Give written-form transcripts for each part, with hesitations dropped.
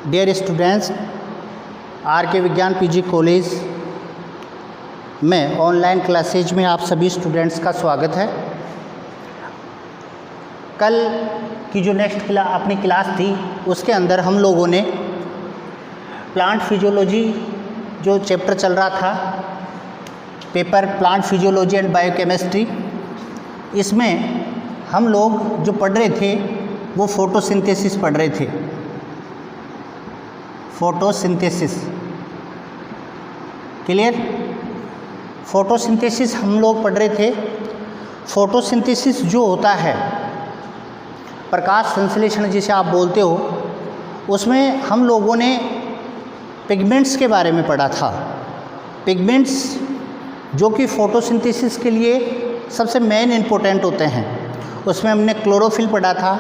Dear students, are के विज्ञान PG college में ऑनलाइन क्लासेज में आप सभी स्टूडेंट्स का स्वागत है। कल की जो नेक्स्ट अपनी क्लास थी उसके अंदर हम लोगों ने प्लांट फिजियोलॉजी जो चैप्टर चल रहा था, paper plant physiology and biochemistry, इसमें हम लोग जो पढ़ रहे थे वो फोटोसिंथेसिस पढ़ रहे थे। Photosynthesis clear. फोटोसिंथेसिस हम लोग पढ़ रहे थे। फोटोसिंथेसिस जो होता है, प्रकाश संश्लेषण जिसे आप बोलते हो, उसमें हम लोगों ने पिगमेंट्स के बारे में पढ़ा था। पिगमेंट्स जो कि फोटोसिंथेसिस के लिए सबसे मेन इम्पोर्टेंट होते हैं। उसमें हमने क्लोरोफिल पढ़ा था,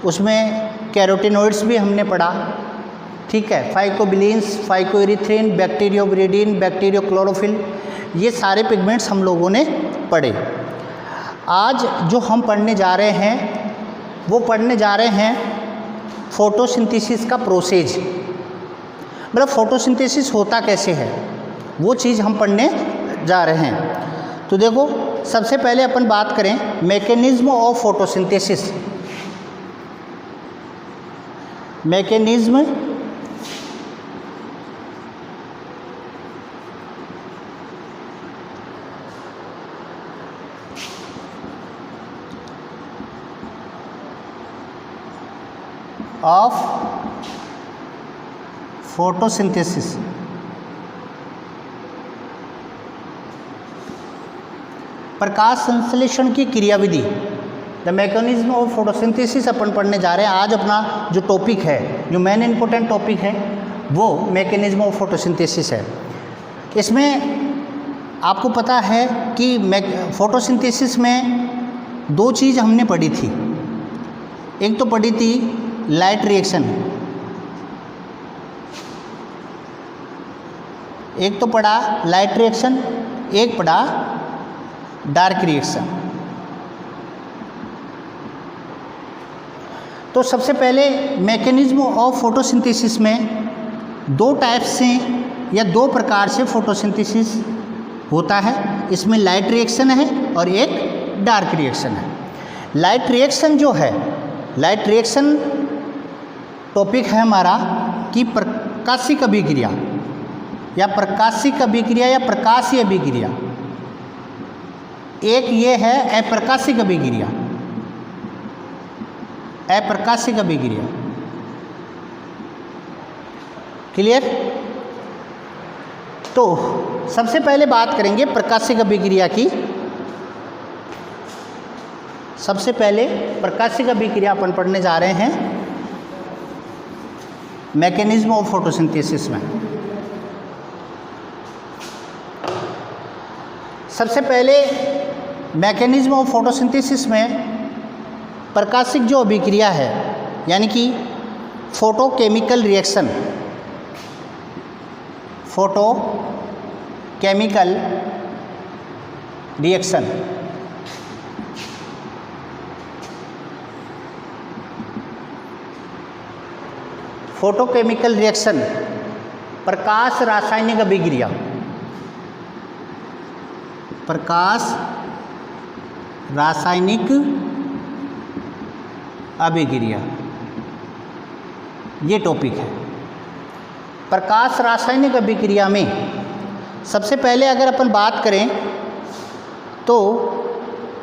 उसमें कैरोटिनोइड्स भी हमने पढ़ा, ठीक है। फाइकोबिलिन्स, फाइकोइरिथ्रिन, बैक्टीरियोविरिडीन, बैक्टीरियोक्लोरोफिल, ये सारे पिगमेंट्स हम लोगों ने पढ़े। आज जो हम पढ़ने जा रहे हैं वो पढ़ने जा रहे हैं फोटोसिंथेसिस का प्रोसेस, मतलब फोटोसिंथेसिस होता कैसे है वो चीज़ हम पढ़ने जा रहे हैं। तो देखो, सबसे पहले अपन बात करें mechanism of photosynthesis. Mechanism of photosynthesis. प्रकाश संश्लेषण की क्रियाविधि, द मैकेनिज्म ऑफ फोटोसिंथेसिस अपन पढ़ने जा रहे हैं। आज अपना जो टॉपिक है, जो मेन इंपॉर्टेंट टॉपिक है, वो मैकेनिज्म ऑफ फोटोसिंथेसिस है। इसमें आपको पता है कि फोटोसिंथेसिस में दो चीज़ हमने पढ़ी थी। एक तो पढ़ी थी लाइट रिएक्शन, एक तो पढ़ा लाइट रिएक्शन, एक पढ़ा डार्क रिएक्शन। तो सबसे पहले मैकेनिज्म ऑफ फोटोसिंथेसिस में दो टाइप से या दो प्रकार से फोटोसिंथेसिस होता है। इसमें लाइट रिएक्शन है और एक डार्क रिएक्शन है। लाइट रिएक्शन जो है, लाइट रिएक्शन टॉपिक है हमारा कि प्रकाशिक अभिक्रिया या प्रकाशिक अभिक्रिया या प्रकाशीय अभिक्रिया। एक ये है अप्रकाशिक अभिक्रिया, अप्रकाशिक अभिक्रिया। क्लियर। तो सबसे पहले बात करेंगे प्रकाशिक अभिक्रिया की। सबसे पहले प्रकाशिक अभिक्रिया अपन पढ़ने जा रहे हैं मैकेनिज्म ऑफ फोटोसिंथेसिस में। सबसे पहले मैकेनिज्म ऑफ फोटोसिंथेसिस में प्रकाशिक जो अभिक्रिया है, यानी कि photochemical reaction, photochemical reaction, photochemical reaction, प्रकाश रासायनिक अभिक्रिया, प्रकाश रासायनिक अभिक्रिया, ये टॉपिक है। प्रकाश रासायनिक अभिक्रिया में सबसे पहले अगर अपन बात करें तो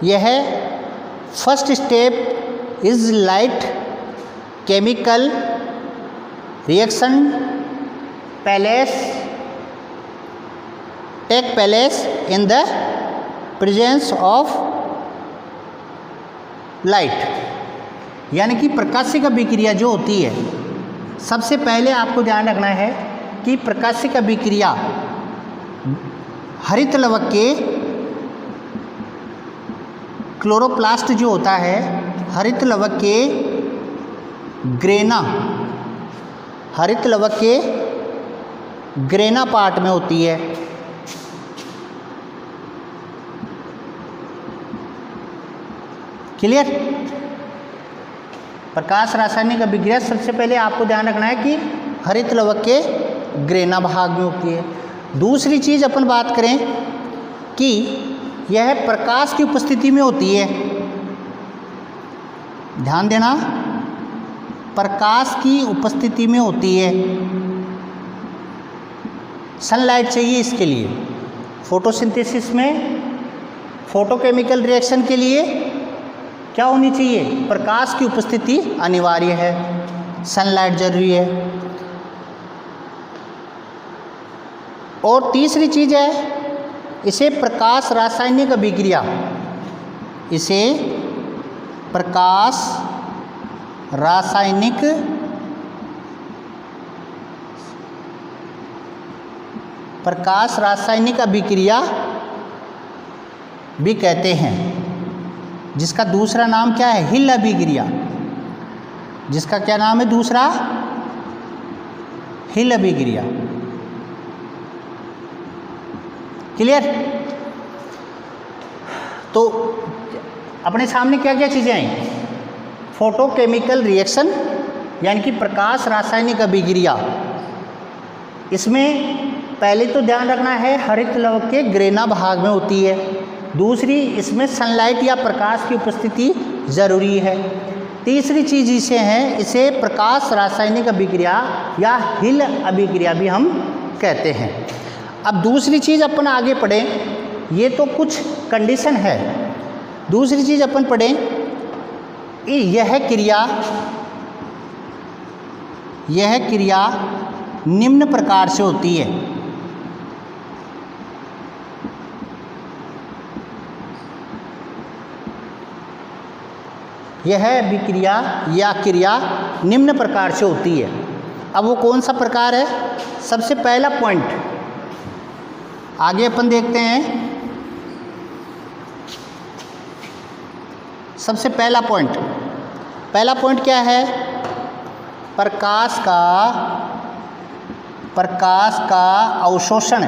यह first step is light chemical reaction take place in the presence of light. यानी कि प्रकाशिक अभिक्रिया जो होती है, सबसे पहले आपको ध्यान रखना है कि प्रकाशिक अभिक्रिया हरित लवक के क्लोरोप्लास्ट जो होता है, हरित लवक के ग्रेना, हरित लवक के ग्रेना पार्ट में होती है। क्लियर। प्रकाश रासायनिक अभिक्रिया सबसे पहले आपको ध्यान रखना है कि हरित लवक के ग्रेना भाग में होती है। दूसरी चीज़ अपन बात करें कि यह प्रकाश की उपस्थिति में होती है। ध्यान देना, प्रकाश की उपस्थिति में होती है। सनलाइट चाहिए इसके लिए। फोटोसिंथेसिस में फोटोकेमिकल रिएक्शन के लिए क्या होनी चाहिए? प्रकाश की उपस्थिति अनिवार्य है, सनलाइट जरूरी है। और तीसरी चीज़ है, इसे प्रकाश रासायनिक अभिक्रिया, इसे प्रकाश रासायनिक अभिक्रिया भी कहते हैं, जिसका दूसरा नाम क्या है? हिल अभिक्रिया। जिसका क्या नाम है दूसरा? हिल अभिक्रिया। क्लियर? तो अपने सामने क्या क्या चीज़ें आई? फोटोकेमिकल रिएक्शन यानी कि प्रकाश रासायनिक अभिक्रिया। इसमें पहले तो ध्यान रखना है हरित लवक के ग्रेना भाग में होती है। दूसरी, इसमें सनलाइट या प्रकाश की उपस्थिति ज़रूरी है। तीसरी चीज़ इसे है, इसे प्रकाश रासायनिक अभिक्रिया या हिल अभिक्रिया भी हम कहते हैं। अब दूसरी चीज़ अपन आगे पढ़ें, ये तो कुछ कंडीशन है। दूसरी चीज़ अपन पढ़ें, यह क्रिया निम्न प्रकार से होती है। यह अभिक्रिया या क्रिया निम्न प्रकार से होती है। अब वो कौन सा प्रकार है? सबसे पहला पॉइंट आगे अपन देखते हैं। सबसे पहला पॉइंट क्या है? प्रकाश का अवशोषण।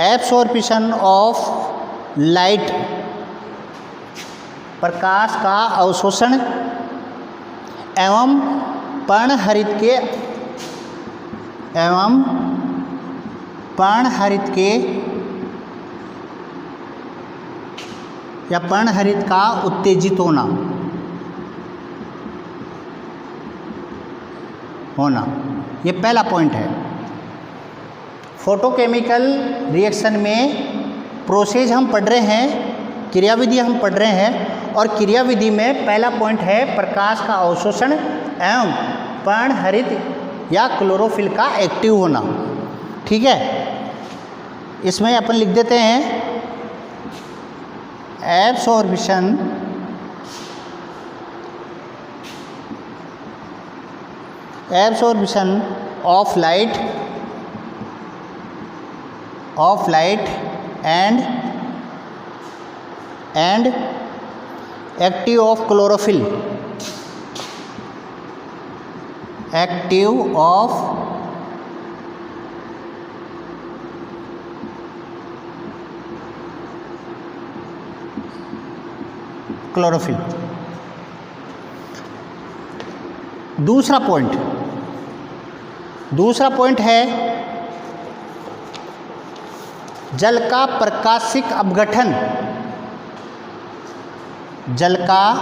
एब्सॉर्प्शन ऑफ लाइट, प्रकाश का अवशोषण एवं पर्णहरित या पर्णहरित का उत्तेजित होना, ये पहला पॉइंट है। फोटोकेमिकल रिएक्शन में प्रोसेस हम पढ़ रहे हैं, क्रियाविधि हम पढ़ रहे हैं, और क्रियाविधि में पहला पॉइंट है प्रकाश का अवशोषण एवं पर्णहरित या क्लोरोफिल का एक्टिव होना। ठीक है, इसमें अपन लिख देते हैं absorption of light and active of chlorophyll, दूसरा पॉइंट है जल का प्रकाशिक अपघटन। जल का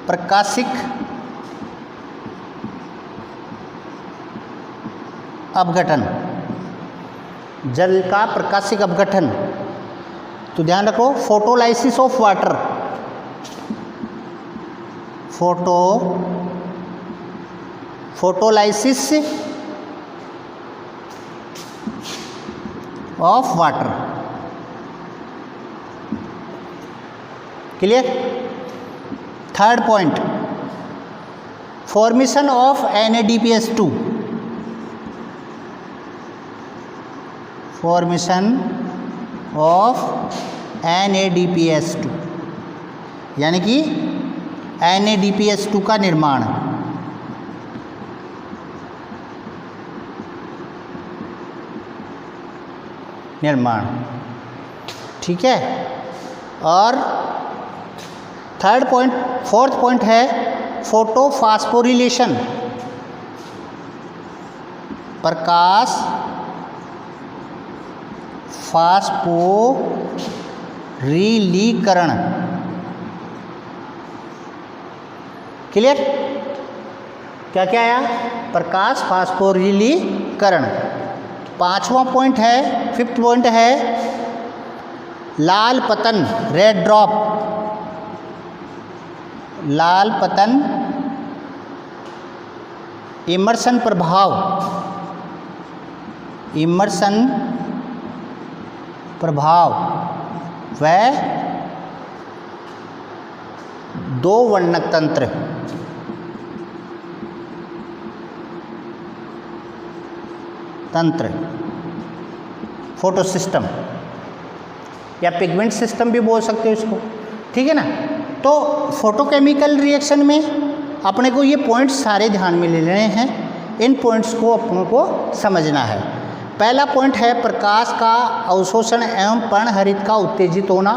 प्रकाशिक अपघटन। तो ध्यान रखो, photolysis of water, photolysis of water. Clear? Third point, formation of NADPS2, यानी कि NADPS2 का निर्माण। ठीक है। और फोर्थ पॉइंट है फोटोफॉस्फोरिलेशन, प्रकाश फास्फोरिलीकरण। क्लियर? क्या क्या आया? प्रकाश फास्फोरिलीकरण। पांचवा पॉइंट है, फिफ्थ पॉइंट है लाल पतन, रेड ड्रॉप। लाल पतन, इमर्शन प्रभाव, इमर्शन प्रभाव व दो वर्णक तंत्र। फोटो सिस्टम या पिगमेंट सिस्टम भी बोल सकते हो इसको, ठीक है ना। तो फोटोकेमिकल रिएक्शन में अपने को ये पॉइंट्स सारे ध्यान में ले लेने हैं, इन पॉइंट्स को अपने को समझना है। पहला पॉइंट है प्रकाश का अवशोषण एवं पर्णहरित का उत्तेजित होना,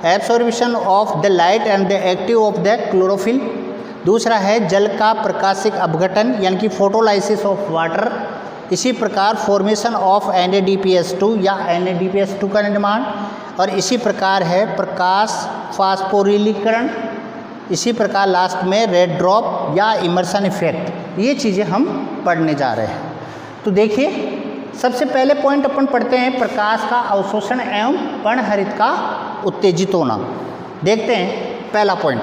absorption of the light and the active of the chlorophyll. दूसरा है जल का प्रकाशिक अपघटन यानी कि फोटोलाइसिस ऑफ वाटर। इसी प्रकार फॉर्मेशन ऑफ NADPH2 या NADPH2 का निर्माण। और इसी प्रकार है प्रकाश फास्फोरिलीकरण। इसी प्रकार लास्ट में रेड ड्रॉप या इमर्शन इफेक्ट। ये चीज़ें हम पढ़ने जा रहे हैं। तो देखिए, सबसे पहले पॉइंट अपन पढ़ते हैं प्रकाश का अवशोषण एवं पर्णहरित का उत्तेजित होना। देखते हैं पहला पॉइंट।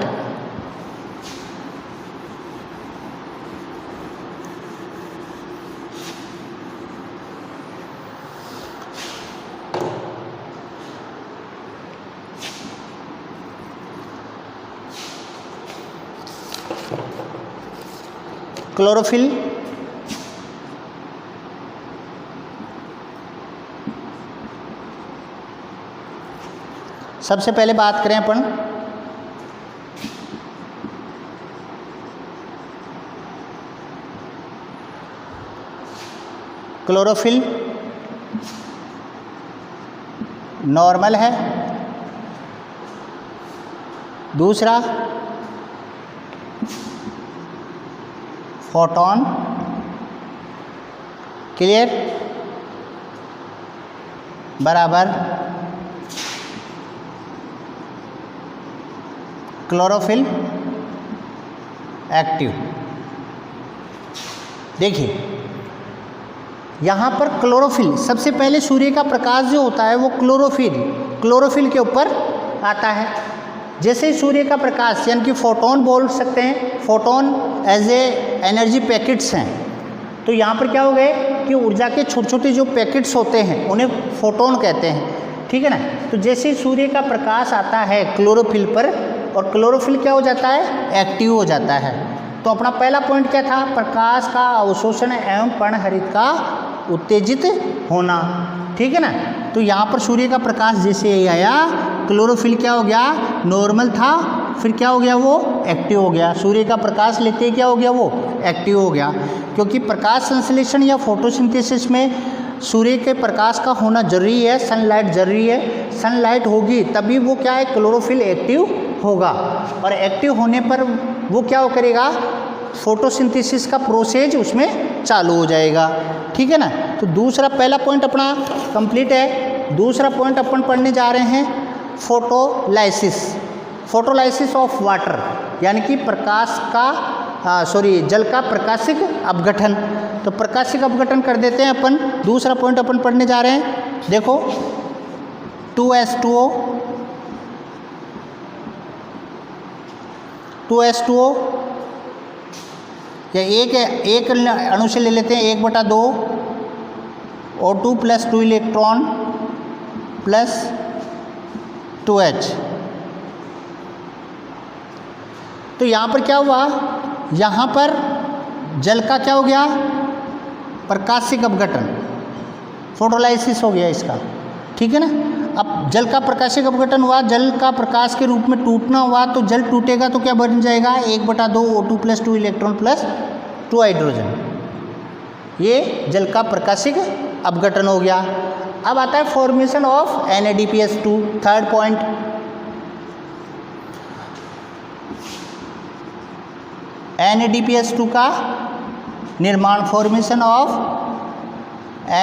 क्लोरोफिल, सबसे पहले बात करें अपन क्लोरोफिल नॉर्मल है। दूसरा फोटोन, क्लियर, बराबर क्लोरोफिल एक्टिव। देखिए यहाँ पर क्लोरोफिल, सबसे पहले सूर्य का प्रकाश जो होता है वो क्लोरोफिल के ऊपर आता है। जैसे ही सूर्य का प्रकाश यानी कि फोटोन बोल सकते हैं, photon as a energy packets हैं। तो यहाँ पर क्या हो गए कि ऊर्जा के छोटे छोटे जो पैकेट्स होते हैं उन्हें फोटोन कहते हैं, ठीक है ना। तो जैसे ही सूर्य का प्रकाश आता है क्लोरोफिल पर, और क्लोरोफिल क्या हो जाता है? एक्टिव हो जाता है। तो अपना पहला पॉइंट क्या था? प्रकाश का अवशोषण एवं पर्णहरित का उत्तेजित होना, ठीक है ना। तो यहाँ पर सूर्य का प्रकाश जैसे ही आया, क्लोरोफिल क्या हो गया? नॉर्मल था, फिर क्या हो गया? वो एक्टिव हो गया। सूर्य का प्रकाश लेते ही क्या हो गया? वो एक्टिव हो गया। क्योंकि प्रकाश संश्लेषण या फोटोसिंथेसिस में सूर्य के प्रकाश का होना जरूरी है, सनलाइट जरूरी है। सनलाइट होगी तभी वो क्या है? क्लोरोफिल एक्टिव होगा। और एक्टिव होने पर वो क्या करेगा? फोटोसिंथेसिस का प्रोसेस उसमें चालू हो जाएगा, ठीक है ना। तो दूसरा, पहला पॉइंट अपना कंप्लीट है। दूसरा पॉइंट अपन पढ़ने जा रहे हैं फोटोलाइसिस ऑफ वाटर, यानी कि जल का प्रकाशिक अपघटन। तो प्रकाशिक अपघटन कर देते हैं अपन। दूसरा पॉइंट अपन पढ़ने जा रहे हैं। देखो 2s2o या एक अणु से ले लेते हैं 1/2 O2 + 2 इलेक्ट्रॉन प्लस 2H। तो यहाँ पर क्या हुआ? यहाँ पर जल का क्या हो गया? प्रकाशिक अपघटन, फोटोलाइसिस हो गया इसका, ठीक है ना। अब जल का प्रकाशिक अपघटन हुआ, जल का प्रकाश के रूप में टूटना हुआ, तो जल टूटेगा तो क्या बन जाएगा? 1/2 O2 + 2 इलेक्ट्रॉन प्लस 2 हाइड्रोजन। ये जल का प्रकाशिक अपघटन हो गया। अब आता है formation of NADPH2, third point. NADPH2 का निर्माण, formation of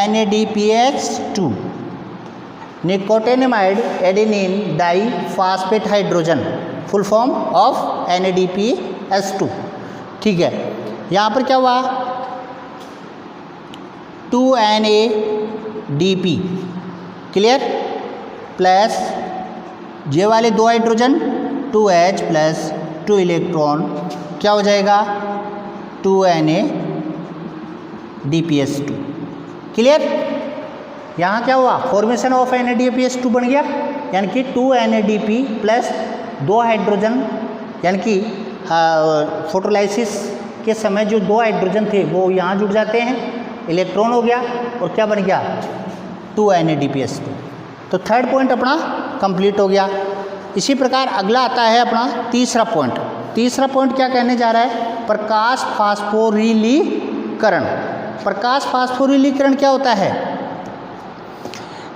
NADPH2, nicotinamide adenine diphosphate hydrogen, full form of NADPH2। ठीक है, यहाँ पर क्या हुआ, 2NADP, क्लियर, प्लस ये वाले 2 हाइड्रोजन 2H प्लस 2 इलेक्ट्रॉन, क्या हो जाएगा 2NADPH2, क्लियर। यहाँ क्या हुआ, फॉर्मेशन ऑफ NADPH2 बन गया, यानी कि 2NADP प्लस 2 हाइड्रोजन, यानी कि फोटोलाइसिस के समय जो 2 हाइड्रोजन थे वो यहाँ जुड़ जाते हैं, इलेक्ट्रॉन हो गया, और क्या बन गया 2NADPH2। तो थर्ड पॉइंट अपना कंप्लीट हो गया। इसी प्रकार अगला आता है अपना तीसरा पॉइंट। तीसरा पॉइंट क्या कहने जा रहा है, प्रकाश फास्फोरिलीकरण। प्रकाश फास्फोरिलीकरण क्या होता है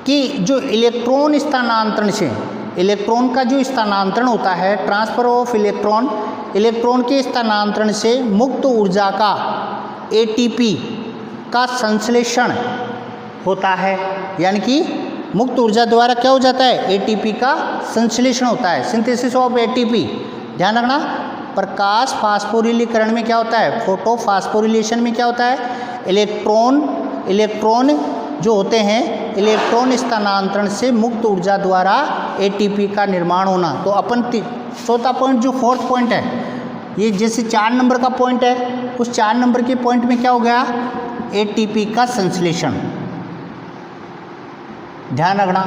कि जो इलेक्ट्रॉन स्थानांतरण से, इलेक्ट्रॉन का जो स्थानांतरण होता है, ट्रांसफर ऑफ इलेक्ट्रॉन, इलेक्ट्रॉन के स्थानांतरण से मुक्त ऊर्जा का ATP का संश्लेषण होता है, यानी कि मुक्त ऊर्जा द्वारा क्या हो जाता है, ATP का संश्लेषण होता है, सिंथेसिस ऑफ ATP। ध्यान रखना, प्रकाश फास्फोरिलीकरण में क्या होता है, फोटो फास्फोरिलेशन में क्या होता है, इलेक्ट्रॉन जो होते हैं, इलेक्ट्रॉन स्थानांतरण से मुक्त ऊर्जा द्वारा ATP का निर्माण होना। तो अपन चौथा पॉइंट जो फोर्थ पॉइंट है, ये जैसे 4 नंबर का पॉइंट है, उस 4 नंबर के पॉइंट में क्या हो गया, ATP का संश्लेषण। ध्यान रखना,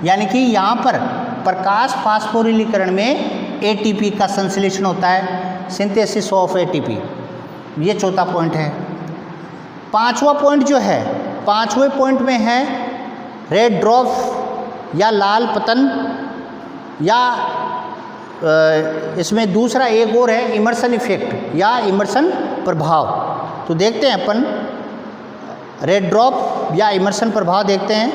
यानी कि यहाँ पर प्रकाश फास्फोरिलीकरण में ATP का संश्लेषण होता है, सिंथेसिस ऑफ ATP। ये चौथा पॉइंट है। पांचवा पॉइंट जो है, पांचवें पॉइंट में है रेड ड्रॉप या लाल पतन, या इसमें दूसरा एक और है इमर्सन इफेक्ट या इमर्सन प्रभाव। तो देखते हैं अपन रेड ड्रॉप या इमर्सन प्रभाव देखते हैं।